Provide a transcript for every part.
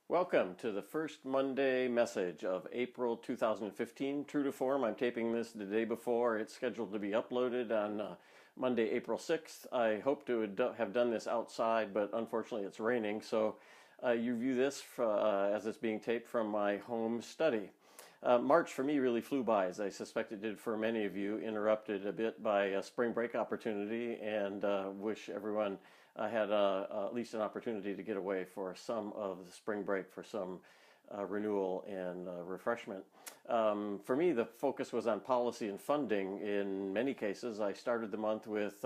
Welcome to the first Monday message of April 2015. True to form, I'm taping this the day before it's scheduled to be uploaded on Monday, April 6th. I hope to have done this outside, but unfortunately it's raining, so you view this as it's being taped from my home study. March for me really flew by, as I suspect it did for many of you, interrupted a bit by a spring break opportunity, and wish everyone had at least an opportunity to get away for some of the spring break for some renewal and refreshment. For me, the focus was on policy and funding. In many cases, I started the month with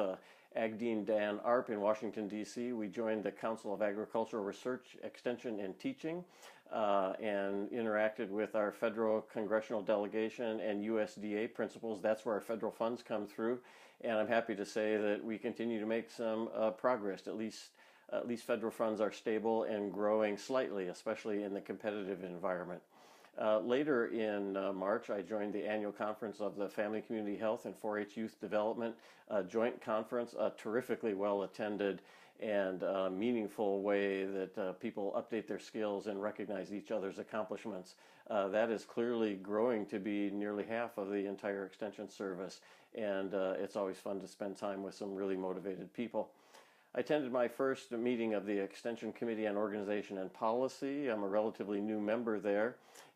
Ag Dean Dan Arp in Washington, D.C. We joined the Council of Agricultural Research, Extension, and Teaching and interacted with our federal congressional delegation and USDA principals. That's where our federal funds come through. And I'm happy to say that we continue to make some progress. At least federal funds are stable and growing slightly, especially in the competitive environment. Later in March, I joined the annual conference of the Family Community Health and 4-H Youth Development joint conference, a terrifically well attended and meaningful way that people update their skills and recognize each other's accomplishments. That is clearly growing to be nearly half of the entire Extension service, and it's always fun to spend time with some really motivated people. I attended my first meeting of the Extension Committee on Organization and Policy. I'm a relatively new member there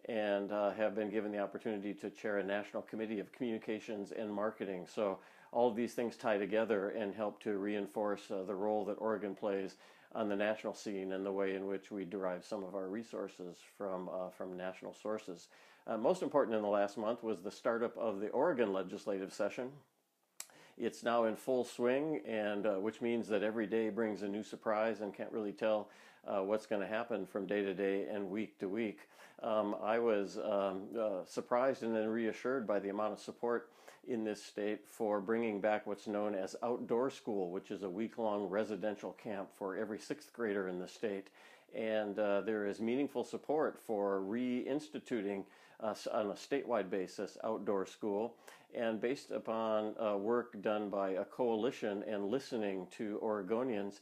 and have been given the opportunity to chair a national committee of communications and marketing. So all of these things tie together and help to reinforce the role that Oregon plays on the national scene and the way in which we derive some of our resources from national sources. Most important in the last month was the startup of the Oregon legislative session. It's now in full swing, and which means that every day brings a new surprise and can't really tell what's going to happen from day to day and week to week. I was surprised and then reassured by the amount of support in this state for bringing back what's known as Outdoor School, which is a week-long residential camp for every sixth grader in the state. And there is meaningful support for reinstituting on a statewide basis Outdoor School. And based upon work done by a coalition and listening to Oregonians,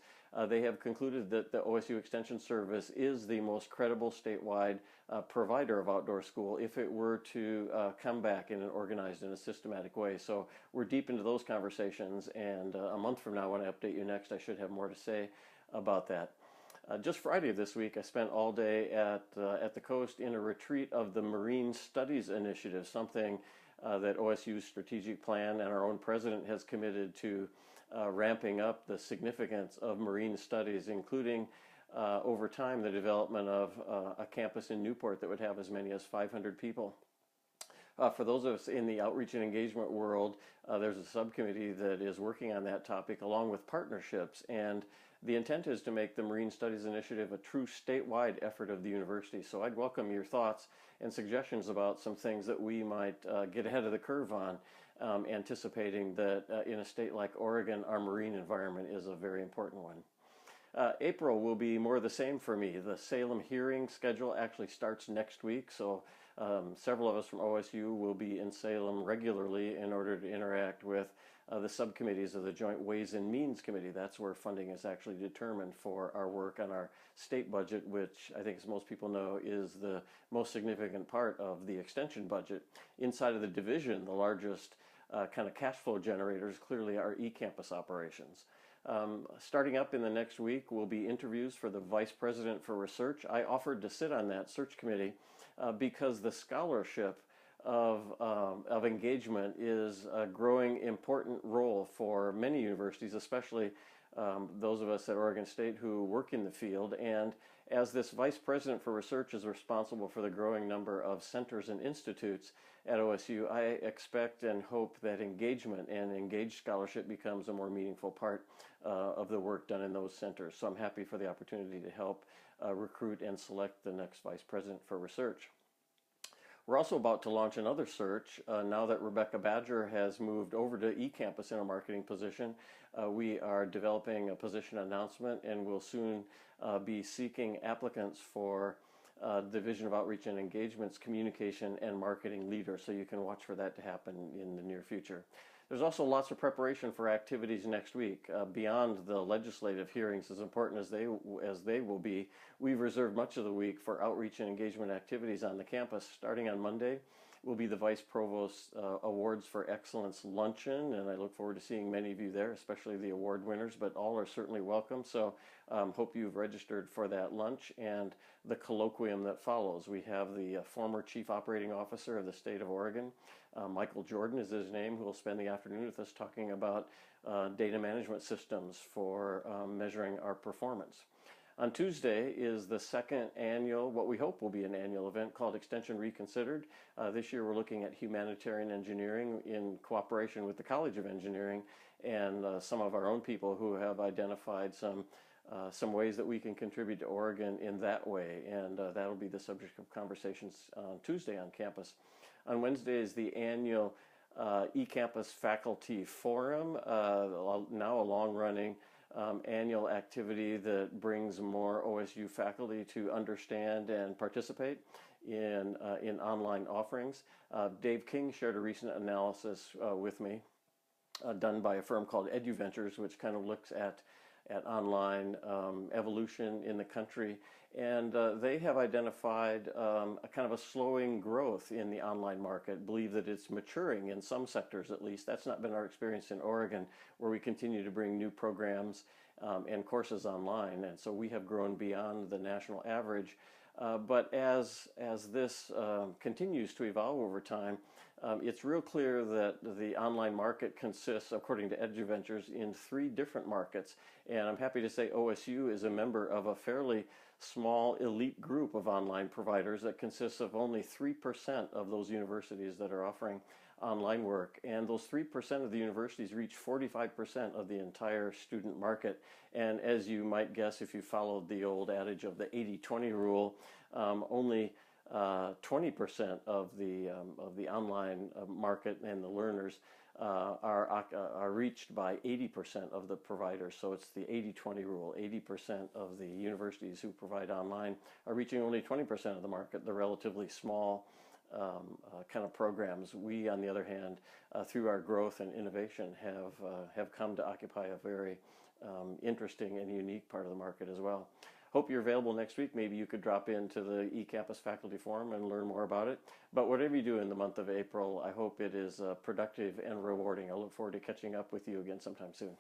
they have concluded that the OSU Extension Service is the most credible statewide provider of Outdoor School if it were to come back in an organized and a systematic way. So we're deep into those conversations, and a month from now when I update you next, I should have more to say about that. Just Friday of this week, I spent all day at the coast in a retreat of the Marine Studies Initiative, something that OSU's strategic plan and our own president has committed to ramping up the significance of marine studies, including over time the development of a campus in Newport that would have as many as 500 people. For those of us in the outreach and engagement world, there's a subcommittee that is working on that topic along with partnerships, and the intent is to make the Marine Studies Initiative a true statewide effort of the university. So I'd welcome your thoughts and suggestions about some things that we might get ahead of the curve on, anticipating that in a state like Oregon, our marine environment is a very important one. April will be more of the same for me. The Salem hearing schedule actually starts next week, so several of us from OSU will be in Salem regularly in order to interact with the subcommittees of the Joint Ways and Means Committee. That's where funding is actually determined for our work on our state budget, which I think, as most people know, is the most significant part of the extension budget. Inside of the division, the largest kind of cash flow generators clearly are eCampus operations. Starting up in the next week will be interviews for the Vice President for Research. I offered to sit on that search committee because the scholarship of engagement is a growing important role for many universities, especially those of us at Oregon State who work in the field. And as this Vice President for Research is responsible for the growing number of centers and institutes at OSU, I expect and hope that engagement and engaged scholarship becomes a more meaningful part of the work done in those centers. So I'm happy for the opportunity to help recruit and select the next Vice President for Research. We're also about to launch another search. Now that Rebecca Badger has moved over to eCampus in a marketing position, we are developing a position announcement and will soon be seeking applicants for Division of Outreach and Engagement's communication and marketing leader. So you can watch for that to happen in the near future. There's also lots of preparation for activities next week. Beyond the legislative hearings, as important as they will be, we've reserved much of the week for outreach and engagement activities on the campus. Starting on Monday will be the Vice Provost Awards for Excellence Luncheon, and I look forward to seeing many of you there, especially the award winners, but all are certainly welcome. So hope you've registered for that lunch and the colloquium that follows. We have the former Chief Operating Officer of the state of Oregon, Michael Jordan is his name, who will spend the afternoon with us talking about data management systems for measuring our performance. On Tuesday is the second annual, what we hope will be an annual event called Extension Reconsidered. This year we're looking at humanitarian engineering in cooperation with the College of Engineering and some of our own people who have identified some ways that we can contribute to Oregon in that way, and that'll be the subject of conversations on Tuesday on campus. On Wednesday is the annual eCampus Faculty Forum, now a long-running annual activity that brings more OSU faculty to understand and participate in online offerings. Dave King shared a recent analysis with me done by a firm called EduVentures, which kind of looks at online evolution in the country, and they have identified a kind of a slowing growth in the online market, believe that it's maturing in some sectors at least. That's not been our experience in Oregon, where we continue to bring new programs and courses online, and so we have grown beyond the national average. But as this continues to evolve over time, it's real clear that the online market consists, according to EduVentures, in 3 different markets. And I'm happy to say OSU is a member of a fairly small elite group of online providers that consists of only 3% of those universities that are offering online work. And those 3% of the universities reach 45% of the entire student market. And as you might guess, if you followed the old adage of the 80-20 rule, only 20% of the online market and the learners are reached by 80% of the providers. So it's the 80-20 rule. 80% of the universities who provide online are reaching only 20% of the market, the relatively small kind of programs. We, on the other hand, through our growth and innovation, have come to occupy a very interesting and unique part of the market as well. Hope you're available next week. Maybe you could drop into the eCampus Faculty Forum and learn more about it. But whatever you do in the month of April, I hope it is productive and rewarding. I look forward to catching up with you again sometime soon.